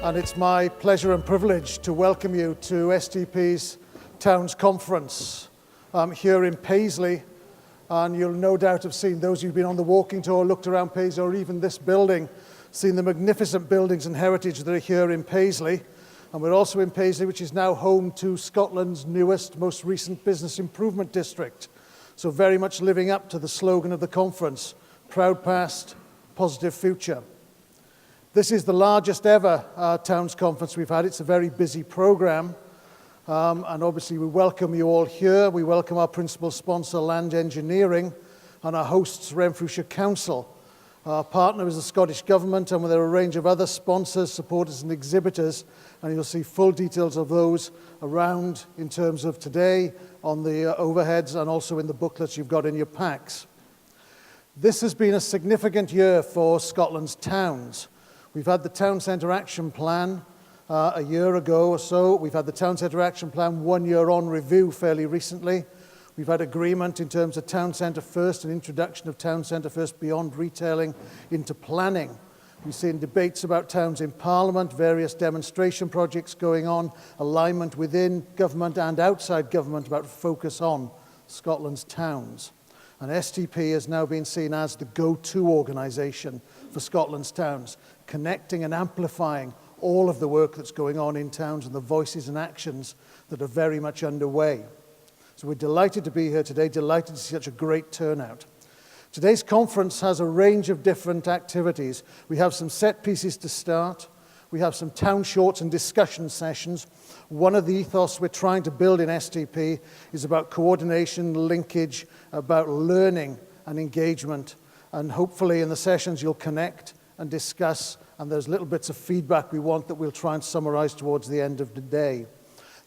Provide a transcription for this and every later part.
and it's my pleasure and privilege to welcome you to STP's Towns Conference here in Paisley. And you'll no doubt have seen, those who've been on the walking tour, looked around Paisley, or even this building, seen the magnificent buildings and heritage that are here in Paisley. And we're also in Paisley, which is now home to Scotland's newest, most recent business improvement district. So very much living up to the slogan of the conference, proud past, positive future. This is the largest ever Towns Conference we've had. It's a very busy programme. And obviously we welcome you all here. We welcome our principal sponsor, Land Engineering, and our hosts, Renfrewshire Council. Our partner is the Scottish Government, and there are a range of other sponsors, supporters and exhibitors, and you'll see full details of those around in terms of today on the overheads and also in the booklets you've got in your packs. This has been a significant year for Scotland's towns. We've had the Town Centre Action Plan a year ago or so. We've had the Town Centre Action Plan 1 year on review fairly recently. We've had agreement in terms of Town Centre First and introduction of Town Centre First beyond retailing into planning. We've seen debates about towns in Parliament, various demonstration projects going on, alignment within government and outside government about focus on Scotland's towns. And STP has now been seen as the go-to organisation for Scotland's towns, connecting and amplifying all of the work that's going on in towns and the voices and actions that are very much underway. So we're delighted to be here today, delighted to see such a great turnout. Today's conference has a range of different activities. We have some set pieces to start. We have some town shorts and discussion sessions. One of the ethos we're trying to build in STP is about coordination, linkage, about learning and engagement. And hopefully in the sessions you'll connect and discuss, and there's little bits of feedback we want that we'll try and summarize towards the end of the day.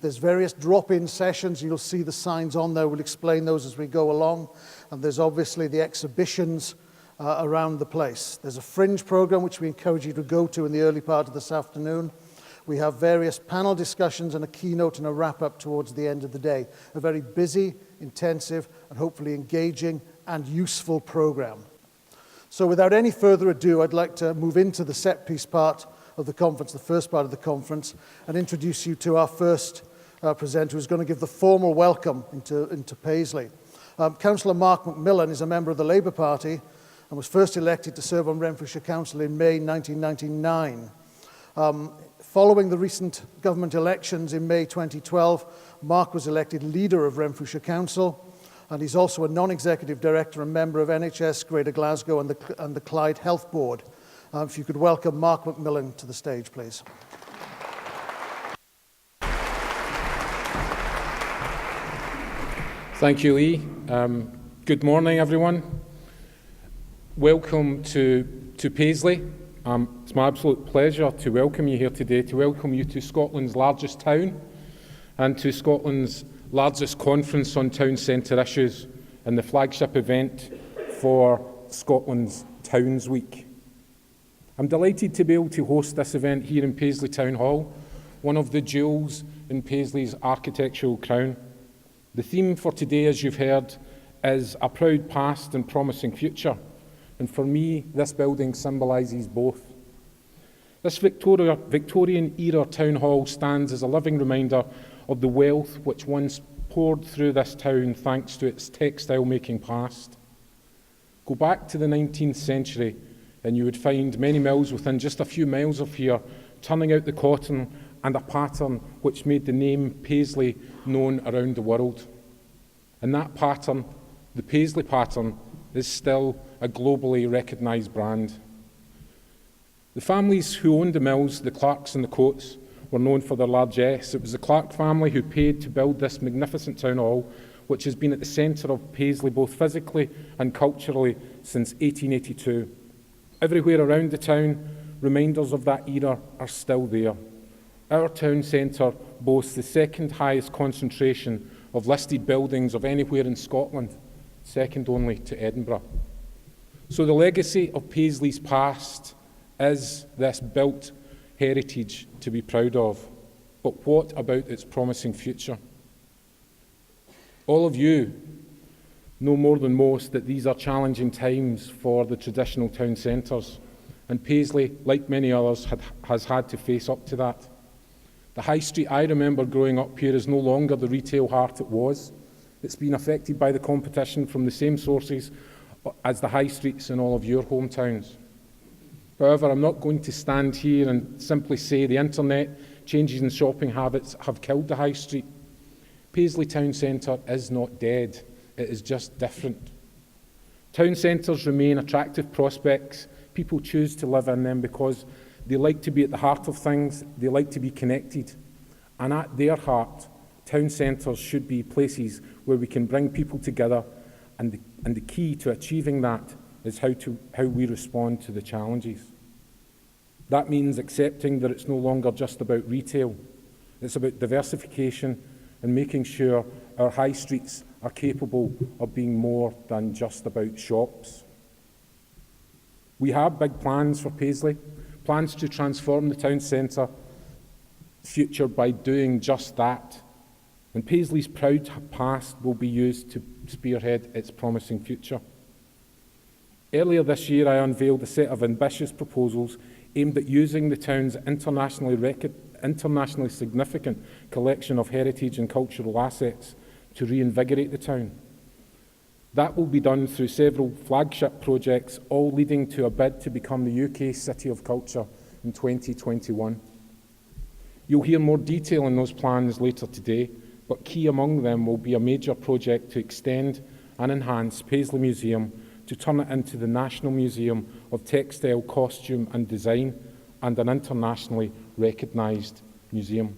There's various drop-in sessions. You'll see the signs on there. We'll explain those as we go along. And there's obviously the exhibitions around the place. There's a fringe program which we encourage you to go to in the early part of this afternoon. We have various panel discussions and a keynote and a wrap-up towards the end of the day. A very busy, intensive, and hopefully engaging and useful program. So without any further ado, I'd like to move into the set-piece part of the conference, the first part of the conference, and introduce you to our first presenter who's going to give the formal welcome into Paisley. Councillor Mark Macmillan is a member of the Labour Party and was first elected to serve on Renfrewshire Council in May 1999. Following the recent government elections in May 2012, Mark was elected leader of Renfrewshire Council, and he's also a non-executive director and member of NHS Greater Glasgow and the Clyde Health Board. If you could welcome Mark Macmillan to the stage, please. Thank you, Lee. Good morning, everyone. Welcome to Paisley. It's my absolute pleasure to welcome you here today, to welcome you to Scotland's largest town and to Scotland's largest conference on town centre issues and the flagship event for Scotland's Towns Week. I'm delighted to be able to host this event here in Paisley Town Hall, one of the jewels in Paisley's architectural crown. The theme for today, as you've heard, is a proud past and promising future. And for me, this building symbolises both. This Victorian-era town hall stands as a living reminder of the wealth which once poured through this town thanks to its textile-making past. Go back to the 19th century and you would find many mills within just a few miles of here turning out the cotton and a pattern which made the name Paisley known around the world. And that pattern, the Paisley pattern, is still a globally recognised brand. The families who owned the mills, the Clarks and the Coates, were known for their largesse. It was the Clark family who paid to build this magnificent town hall, which has been at the centre of Paisley both physically and culturally since 1882. Everywhere around the town, reminders of that era are still there. Our town centre boasts the second highest concentration of listed buildings of anywhere in Scotland, second only to Edinburgh. So the legacy of Paisley's past is this built heritage to be proud of. But what about its promising future? All of you know more than most that these are challenging times for the traditional town centres, and Paisley, like many others, has had to face up to that. The high street I remember growing up here is no longer the retail heart it was. It's been affected by the competition from the same sources as the high streets in all of your hometowns. However, I'm not going to stand here and simply say the internet, changes in shopping habits have killed the high street. Paisley Town Centre is not dead, it is just different. Town centres remain attractive prospects. People choose to live in them because they like to be at the heart of things, they like to be connected. And at their heart, town centres should be places where we can bring people together, and the key to achieving that is how we respond to the challenges. That means accepting that it's no longer just about retail, it's about diversification and making sure our high streets are capable of being more than just about shops. We have big plans for Paisley, plans to transform the town centre future by doing just that. And Paisley's proud past will be used to spearhead its promising future. Earlier this year, I unveiled a set of ambitious proposals aimed at using the town's internationally significant collection of heritage and cultural assets to reinvigorate the town. That will be done through several flagship projects, all leading to a bid to become the UK City of Culture in 2021. You'll hear more detail on those plans later today, but key among them will be a major project to extend and enhance Paisley Museum to turn it into the National Museum of Textile, Costume and Design and an internationally recognised museum.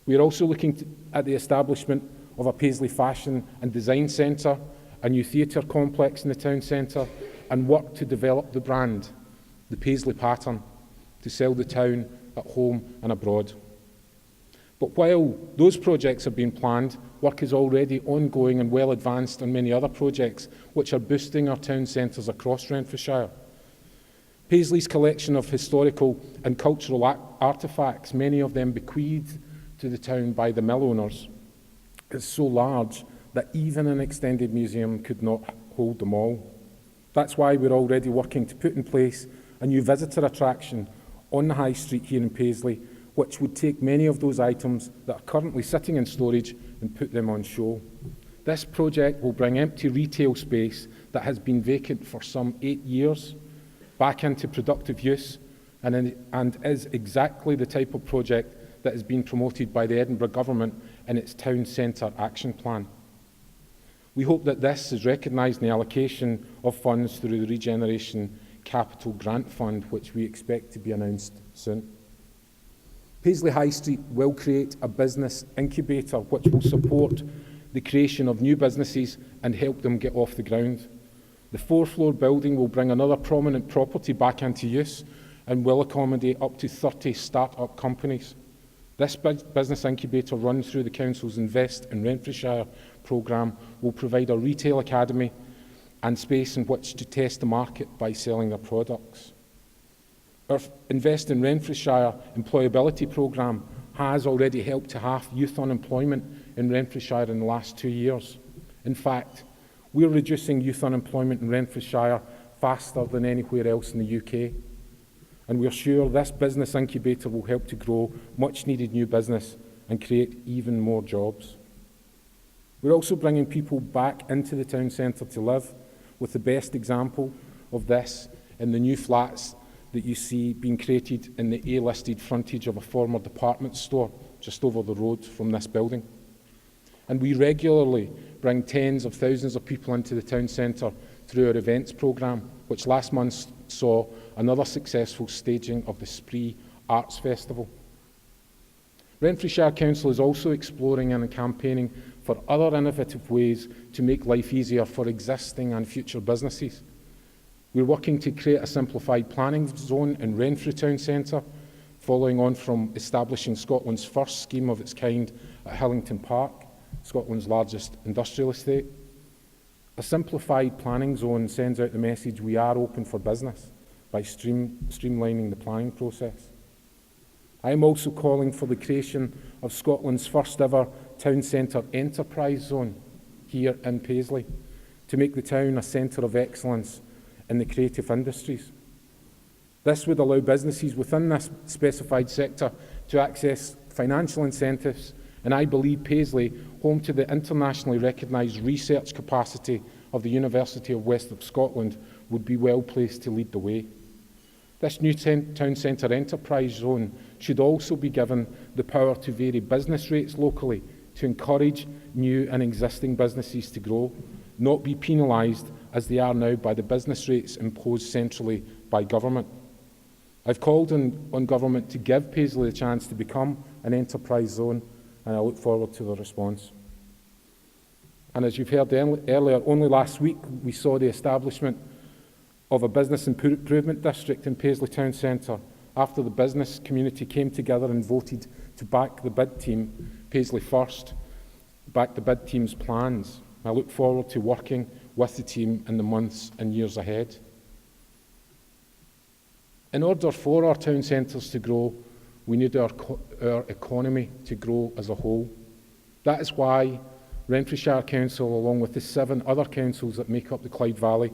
We are also looking at the establishment of a Paisley Fashion and Design Centre, a new theatre complex in the town centre, and work to develop the brand, the Paisley pattern, to sell the town at home and abroad. But while those projects are being planned, work is already ongoing and well advanced on many other projects which are boosting our town centres across Renfrewshire. Paisley's collection of historical and cultural artefacts, many of them bequeathed to the town by the mill owners, is so large that even an extended museum could not hold them all. That's why we're already working to put in place a new visitor attraction on the high street here in Paisley, which would take many of those items that are currently sitting in storage and put them on show. This project will bring empty retail space that has been vacant for some 8 years back into productive use, and is exactly the type of project that is being promoted by the Edinburgh Government in its Town Centre Action Plan. We hope that this is recognised in the allocation of funds through the Regeneration Capital Grant Fund, which we expect to be announced soon. Paisley High Street will create a business incubator which will support the creation of new businesses and help them get off the ground. The 4th-floor building will bring another prominent property back into use and will accommodate up to 30 start-up companies. This business incubator, run through the Council's Invest in Renfrewshire programme, will provide a retail academy and space in which to test the market by selling their products. Our Invest in Renfrewshire employability programme has already helped to halve youth unemployment in Renfrewshire in the last 2 years. In fact, we're reducing youth unemployment in Renfrewshire faster than anywhere else in the UK. And we're sure this business incubator will help to grow much needed new business and create even more jobs. We're also bringing people back into the town centre to live, with the best example of this in the new flats that you see being created in the A-listed frontage of a former department store just over the road from this building. And we regularly bring tens of thousands of people into the town centre through our events programme, which last month saw another successful staging of the Spree Arts Festival. Renfrewshire Council is also exploring and campaigning for other innovative ways to make life easier for existing and future businesses. We're working to create a simplified planning zone in Renfrew Town Centre, following on from establishing Scotland's first scheme of its kind at Hillington Park, Scotland's largest industrial estate. A simplified planning zone sends out the message we are open for business by streamlining the planning process. I am also calling for the creation of Scotland's first ever town centre enterprise zone here in Paisley to make the town a centre of excellence in the creative industries. This would allow businesses within this specified sector to access financial incentives, and I believe Paisley, home to the internationally recognised research capacity of the University of West of Scotland, would be well placed to lead the way. This new town centre enterprise zone should also be given the power to vary business rates locally to encourage new and existing businesses to grow, not be penalised as they are now by the business rates imposed centrally by government. I've called on government to give Paisley the chance to become an enterprise zone, and I look forward to the response. And as you've heard earlier, only last week we saw the establishment of a business improvement district in Paisley Town Centre after the business community came together and voted to back the bid team, Paisley First, back the bid team's plans. I look forward to working with the team in the months and years ahead. In order for our town centres to grow, we need our economy to grow as a whole. That is why Renfrewshire Council, along with the 7 other councils that make up the Clyde Valley,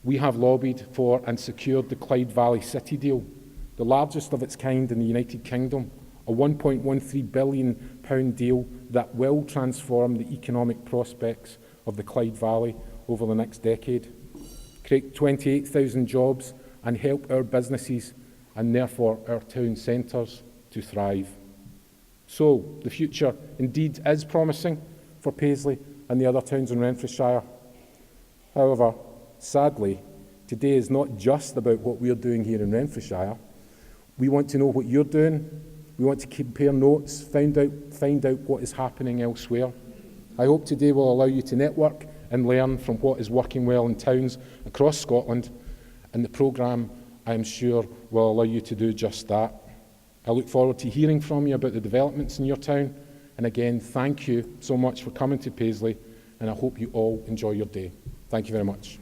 we have lobbied for and secured the Clyde Valley City deal, the largest of its kind in the United Kingdom, a £1.13 billion deal that will transform the economic prospects of the Clyde Valley over the next decade, create 28,000 jobs and help our businesses and therefore our town centres to thrive. So the future indeed is promising for Paisley and the other towns in Renfrewshire. However, sadly, today is not just about what we're doing here in Renfrewshire. We want to know what you're doing. We want to compare notes, find out what is happening elsewhere. I hope today will allow you to network and learn from what is working well in towns across Scotland, and the programme, I am sure, will allow you to do just that. I look forward to hearing from you about the developments in your town, and again, thank you so much for coming to Paisley, and I hope you all enjoy your day. Thank you very much.